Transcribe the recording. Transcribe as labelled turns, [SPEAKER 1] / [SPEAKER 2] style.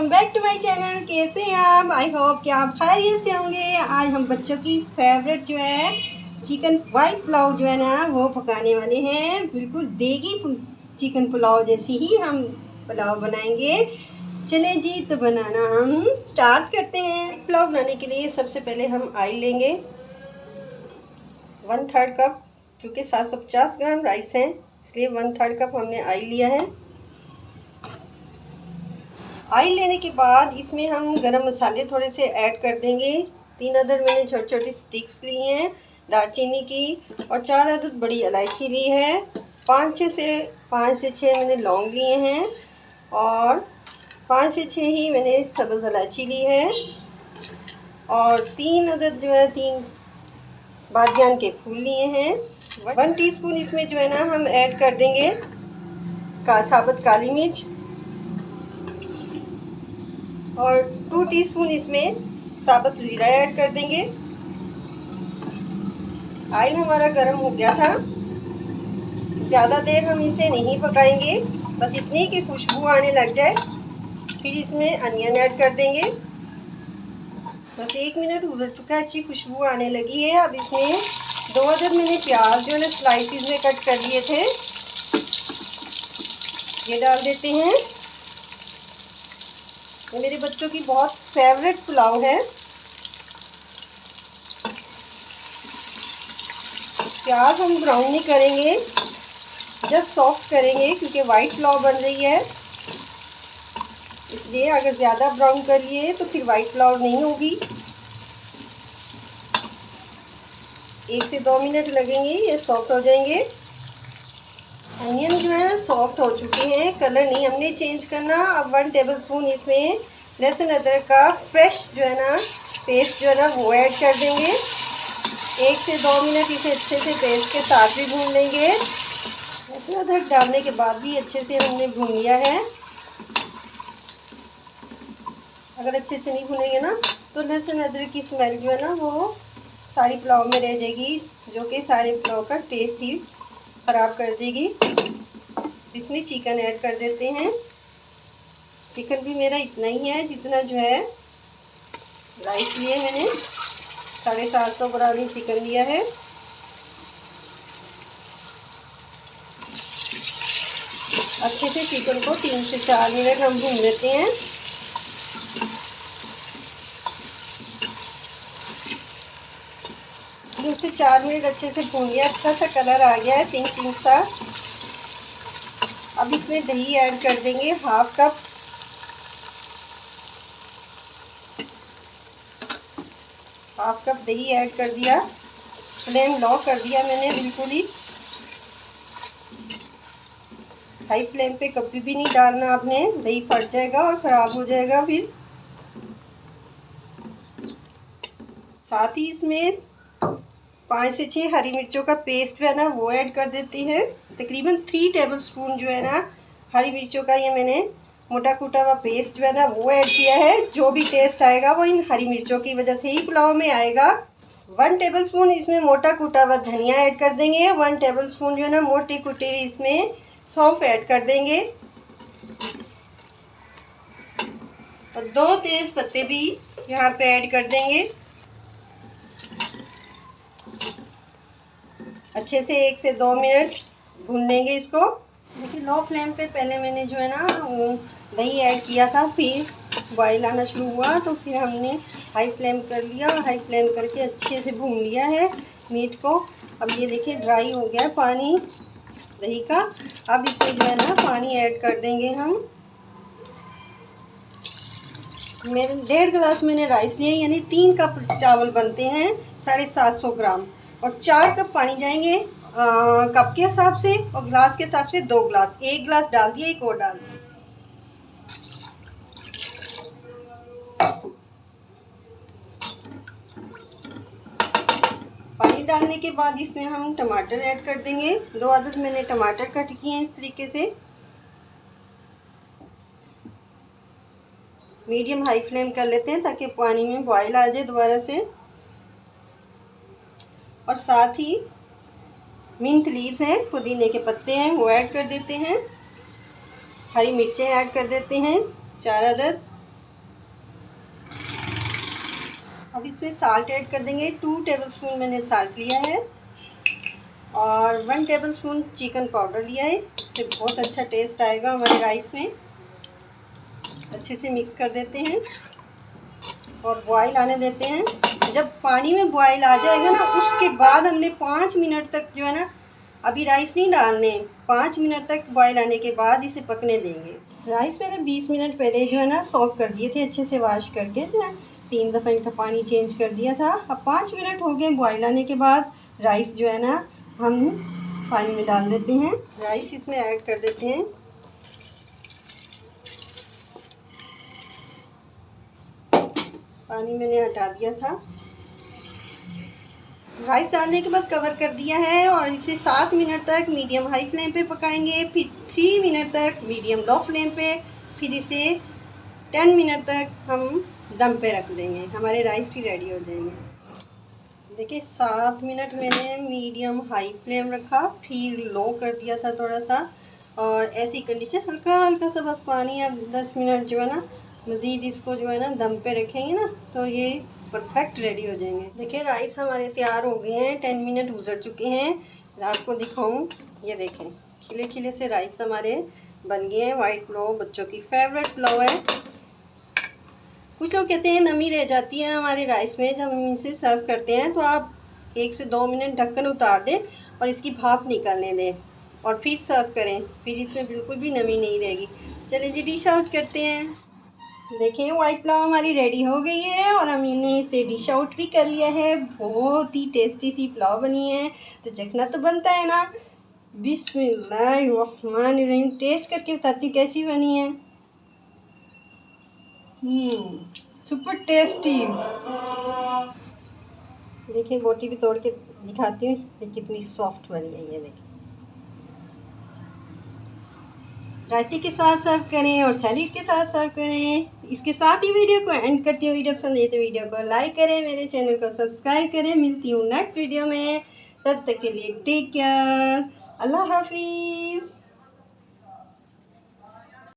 [SPEAKER 1] Welcome back to my channel. कैसे हैं आप? आई होप कि आप खैरियत से होंगे। आज हम बच्चों की फेवरेट जो है चिकन वाइट पुलाव जो है ना वो पकाने वाले हैं। बिल्कुल देगी चिकन पुलाव जैसी ही हम पुलाव बनाएंगे। चलें जी, तो बनाना हम स्टार्ट करते हैं। पुलाव बनाने के लिए सबसे पहले हम ऑयल लेंगे 1/3 कप, क्योंकि 750 ग्राम राइस है इसलिए 1/3 कप हमने ऑयल लिया है। ऑयल लेने के बाद इसमें हम गरम मसाले थोड़े से ऐड कर देंगे। 3 अदद मैंने छोटी छोटी स्टिक्स ली हैं दालचीनी की, और 4 अदद बड़ी इलायची ली है। 5 से 6 मैंने लौंग लिए हैं, और 5 से 6 ही मैंने सब्ज़ इलायची ली है, और 3 अदद जो है 3 बादियान के फूल लिए हैं। 1 टीस्पून इसमें जो है ना हम ऐड कर देंगे साबुत काली मिर्च, और 2 टीस्पून इसमें साबुत ज़ीरा ऐड कर देंगे। ऑयल हमारा गर्म हो गया था। ज़्यादा देर हम इसे नहीं पकाएंगे, बस इतनी कि खुशबू आने लग जाए। फिर इसमें अनियन ऐड कर देंगे। बस 1 मिनट गुजर चुका है, अच्छी खुशबू आने लगी है। अब इसमें 2 अदद मैंने प्याज जो है ना स्लाइसिस में कट कर लिए थे, ये डाल देते हैं। ये मेरे बच्चों की बहुत फेवरेट पुलाव है। प्याज हम ब्राउन नहीं करेंगे, जस्ट सॉफ्ट करेंगे, क्योंकि वाइट पुलाव बन रही है। इसलिए अगर ज़्यादा ब्राउन कर लिए तो फिर वाइट पुलाव नहीं होगी। 1 से 2 मिनट लगेंगे, ये सॉफ्ट हो जाएंगे। अनियन जो है सॉफ्ट हो चुके हैं, कलर नहीं हमने चेंज करना। अब 1 टेबलस्पून इसमें लहसुन अदरक का फ्रेश जो है ना पेस्ट जो है ना वो ऐड कर देंगे। 1 से 2 मिनट इसे अच्छे से पेस्ट के साथ भी भून लेंगे। लहसुन अदरक डालने के बाद भी अच्छे से हमने भून लिया है। अगर अच्छे से नहीं भूनेंगे ना तो लहसुन अदरक की स्मेल जो है ना वो सारी पुलाव में रह जाएगी, जो कि सारे पुलाव का टेस्ट ही ख़राब कर देगी। इसमें चिकन ऐड कर देते हैं। चिकन भी मेरा इतना ही है जितना जो है राइस लिए मैंने। 750 ग्राम ही चिकन लिया है। अच्छे से चिकन को 3 से 4 मिनट हम भून लेते हैं। तीन से 4 मिनट अच्छे से भून लिया, अच्छा सा कलर आ गया है पिंक पिंक सा। अब इसमें दही ऐड कर देंगे 1/2 कप। हाफ कप दही ऐड कर दिया। फ्लेम लो कर दिया मैंने बिल्कुल ही। हाई फ्लेम पे कभी भी नहीं डालना आपने, दही फट जाएगा और ख़राब हो जाएगा फिर। साथ ही इसमें 5 से 6 हरी मिर्चों का पेस्ट जो है ना वो ऐड कर देते हैं। तकरीबन 3 टेबलस्पून जो है ना हरी मिर्चों का ये मैंने मोटा कूटा हुआ पेस्ट जो है ना वो ऐड किया है। जो भी टेस्ट आएगा वो इन हरी मिर्चों की वजह से ही पुलाव में आएगा। 1 टेबलस्पून इसमें मोटा कूटा हुआ धनिया ऐड कर देंगे। 1 टेबलस्पून जो है ना मोटी कुटी इसमें सौंफ ऐड कर देंगे, और 2 तेज पत्ते भी यहाँ पे ऐड कर देंगे। अच्छे से 1 से 2 मिनट भून लेंगे इसको। देखिए लो फ्लेम पे पहले मैंने जो है ना दही ऐड किया था, फिर बॉयल आना शुरू हुआ तो फिर हमने हाई फ्लेम कर लिया। हाई फ्लेम करके अच्छे से भून लिया है मीट को। अब ये देखिए ड्राई हो गया है पानी दही का। अब इसमें जो है ना पानी ऐड कर देंगे हम। मेरे 1.5 गिलास मैंने राइस लिए, यानी 3 कप चावल बनते हैं 750 ग्राम, और 4 कप पानी जाएंगे कप के हिसाब से, और गिलास के हिसाब से 2 गिलास। 1 गिलास डाल दिया, एक और डाल दिया। पानी डालने के बाद इसमें हम टमाटर ऐड कर देंगे। 2 अदद मैंने टमाटर कट किए हैं इस तरीके से। मीडियम हाई फ्लेम कर लेते हैं ताकि पानी में बॉयल आ जाए दोबारा से। और साथ ही मिंट लीव्स हैं, पुदीने के पत्ते हैं, वो ऐड कर देते हैं। हरी मिर्चें ऐड कर देते हैं 4 अदद। अब इसमें साल्ट ऐड कर देंगे। 2 टेबलस्पून मैंने साल्ट लिया है और 1 टेबलस्पून चिकन पाउडर लिया है। इससे बहुत अच्छा टेस्ट आएगा हमारे राइस में। अच्छे से मिक्स कर देते हैं और बॉईल आने देते हैं। जब पानी में बॉईल आ जाएगा ना, उसके बाद हमने 5 मिनट तक जो है ना, अभी राइस नहीं डालने, 5 मिनट तक बॉईल आने के बाद इसे पकने देंगे। राइस मैंने 20 मिनट पहले जो है ना सॉक कर दिए थे, अच्छे से वॉश करके जो है 3 दफ़ा इनका पानी चेंज कर दिया था। अब 5 मिनट हो गए बॉईल आने के बाद। राइस जो है ना हम पानी में डाल देते हैं। राइस इसमें ऐड कर देते हैं। पानी मैंने हटा दिया था। राइस डालने के बाद कवर कर दिया है और इसे 7 मिनट तक मीडियम हाई फ्लेम पे पकाएंगे, फिर 3 मिनट तक मीडियम लो फ्लेम पे, फिर इसे 10 मिनट तक हम दम पे रख देंगे। हमारे राइस भी रेडी हो जाएंगे। देखिए 7 मिनट मैंने मीडियम हाई फ्लेम रखा, फिर लो कर दिया था थोड़ा सा, और ऐसी कंडीशन हल्का हल्का सा बस पानी। अब 10 मिनट जो है ना मज़ीद इसको जो है ना दम पे रखेंगे ना, तो ये परफेक्ट रेडी हो जाएंगे। देखिए राइस हमारे तैयार हो गए हैं। 10 मिनट गुजर चुके हैं। आपको दिखाऊं, ये देखें खिले खिले से राइस हमारे बन गए हैं। वाइट पुलाव बच्चों की फेवरेट पुलाव है। कुछ लोग कहते हैं नमी रह जाती है हमारे राइस में जब हम इसे सर्व करते हैं, तो आप 1 से 2 मिनट ढक्कन उतार दें और इसकी भाप निकालने दें और फिर सर्व करें, फिर इसमें बिल्कुल भी नमी नहीं रहेगी। चलिए जी डिश आउट करते हैं। देखें वाइट पुलाव हमारी रेडी हो गई है और हमने इसे डिश आउट भी कर लिया है। बहुत ही टेस्टी सी पुलाव बनी है, तो चखना तो बनता है ना। बिस्मिल्लाहिर्रहमानिर्रहीम। टेस्ट करके बताती हूँ कैसी बनी है। Super tasty. देखिए बोटी भी तोड़ के दिखाती हूँ, देखिए कितनी सॉफ्ट बनी है। ये देखिए रायते के साथ सर्व करें और सैलेड के साथ सर्व करें। इसके साथ ही वीडियो को एंड करती हूँ। वीडियो पसंद आई तो वीडियो को लाइक करें, मेरे चैनल को सब्सक्राइब करें। मिलती हूँ नेक्स्ट वीडियो में, तब तक के लिए टेक केयर, अल्लाह हाफिज़।